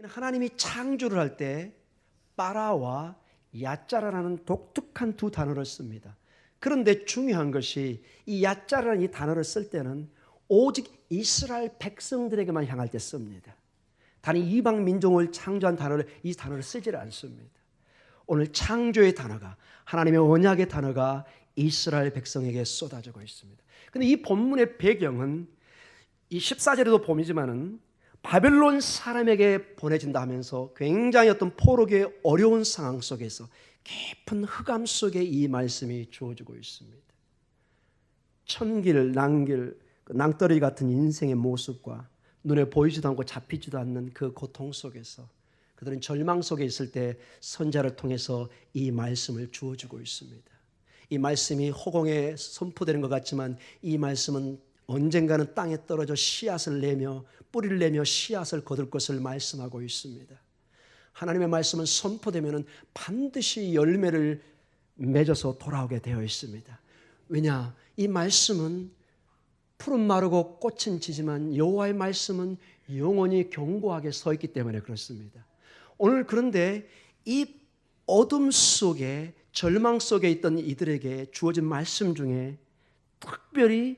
하나님이 창조를 할 때 빠라와 야짜라라는 독특한 두 단어를 씁니다. 그런데 중요한 것이 이 야짜라는 이 단어를 쓸 때는 오직 이스라엘 백성들에게만 향할 때 씁니다. 다른 이방 민족을 창조한 이 단어를 쓰지 않습니다. 오늘 창조의 단어가, 하나님의 언약의 단어가 이스라엘 백성에게 쏟아지고 있습니다. 그런데 이 본문의 배경은 이 14절에도 보이지만은 바벨론 사람에게 보내진다 하면서 굉장히 어떤 포로기의 어려운 상황 속에서 깊은 흑암 속에 이 말씀이 주어지고 있습니다. 천길, 낭길, 낭떠러지 같은 인생의 모습과 눈에 보이지도 않고 잡히지도 않는 그 고통 속에서 그들은 절망 속에 있을 때 선자를 통해서 이 말씀을 주어주고 있습니다. 이 말씀이 허공에 선포되는 것 같지만 이 말씀은 언젠가는 땅에 떨어져 씨앗을 내며 뿌리를 내며 씨앗을 거둘 것을 말씀하고 있습니다. 하나님의 말씀은 선포되면 반드시 열매를 맺어서 돌아오게 되어 있습니다. 왜냐? 이 말씀은 푸른 마르고 꽃은 지지만 여호와의 말씀은 영원히 견고하게 서 있기 때문에 그렇습니다. 오늘 그런데 이 어둠 속에 절망 속에 있던 이들에게 주어진 말씀 중에 특별히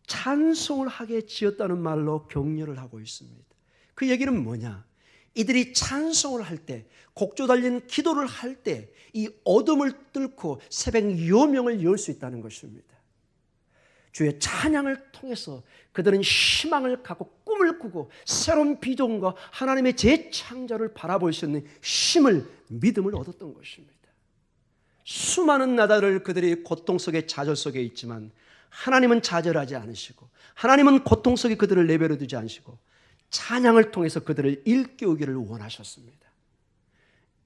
찬송을 하게 지었다는 말로 격려를 하고 있습니다. 그 얘기는 뭐냐? 이들이 찬송을 할 때, 곡조 달린 기도를 할 때 이 어둠을 뚫고 새벽 요명을 열 수 있다는 것입니다. 주의 찬양을 통해서 그들은 희망을 갖고 꿈을 꾸고 새로운 비전과 하나님의 재창조를 바라볼 수 있는 힘을, 믿음을 얻었던 것입니다. 수많은 나라를 그들이 고통 속에 좌절 속에 있지만 하나님은 좌절하지 않으시고 하나님은 고통 속에 그들을 내버려 두지 않으시고 찬양을 통해서 그들을 일깨우기를 원하셨습니다.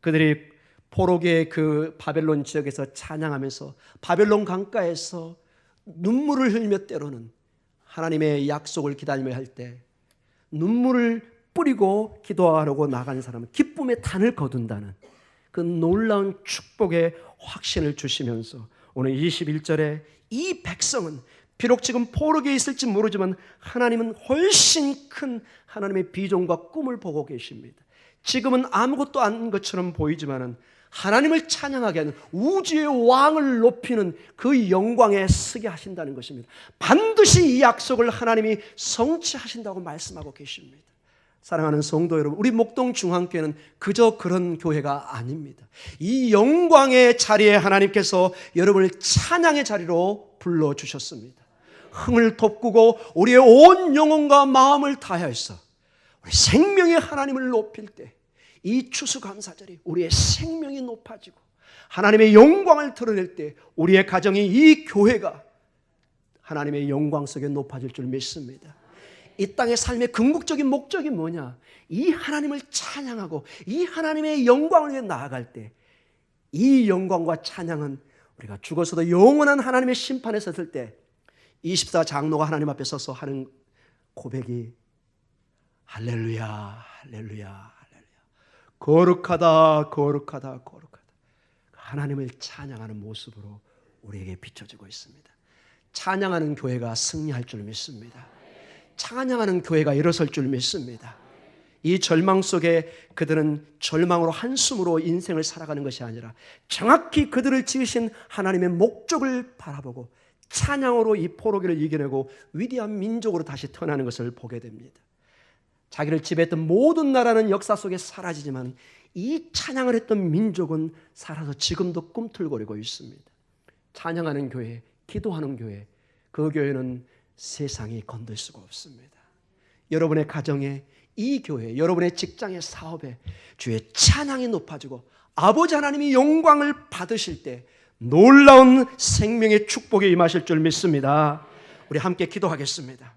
그들이 포로기의 그 바벨론 지역에서 찬양하면서 바벨론 강가에서 눈물을 흘리며 때로는 하나님의 약속을 기다리며 할 때 눈물을 뿌리고 기도하려고 나가는 사람은 기쁨의 단을 거둔다는 그 놀라운 축복의 확신을 주시면서 오늘 21절에 이 백성은 비록 지금 포로기에 있을지 모르지만 하나님은 훨씬 큰 하나님의 비전과 꿈을 보고 계십니다. 지금은 아무것도 아닌 것처럼 보이지만 하나님을 찬양하게 하는 우주의 왕을 높이는 그 영광에 서게 하신다는 것입니다. 반드시 이 약속을 하나님이 성취하신다고 말씀하고 계십니다. 사랑하는 성도 여러분, 우리 목동중앙교회는 그저 그런 교회가 아닙니다. 이 영광의 자리에 하나님께서 여러분을 찬양의 자리로 불러주셨습니다. 흥을 돋구고 우리의 온 영혼과 마음을 다하여서 우리 생명의 하나님을 높일 때 이 추수감사절이 우리의 생명이 높아지고 하나님의 영광을 드러낼 때 우리의 가정이, 이 교회가 하나님의 영광 속에 높아질 줄 믿습니다. 이 땅의 삶의 궁극적인 목적이 뭐냐? 이 하나님을 찬양하고 이 하나님의 영광을 위해 나아갈 때 이 영광과 찬양은 우리가 죽어서도 영원한 하나님의 심판에 섰을 때 24 장로가 하나님 앞에 서서 하는 고백이 할렐루야, 할렐루야, 할렐루야. 거룩하다, 거룩하다, 거룩하다. 하나님을 찬양하는 모습으로 우리에게 비춰지고 있습니다. 찬양하는 교회가 승리할 줄 믿습니다. 찬양하는 교회가 일어설 줄 믿습니다. 이 절망 속에 그들은 절망으로 한숨으로 인생을 살아가는 것이 아니라 정확히 그들을 지으신 하나님의 목적을 바라보고 찬양으로 이 포로기를 이겨내고 위대한 민족으로 다시 태어나는 것을 보게 됩니다. 자기를 지배했던 모든 나라는 역사 속에 사라지지만 이 찬양을 했던 민족은 살아서 지금도 꿈틀거리고 있습니다. 찬양하는 교회, 기도하는 교회, 그 교회는 세상이 건들 수가 없습니다. 여러분의 가정에, 이 교회, 여러분의 직장의 사업에 주의 찬양이 높아지고 아버지 하나님이 영광을 받으실 때 놀라운 생명의 축복에 임하실 줄 믿습니다. 우리 함께 기도하겠습니다.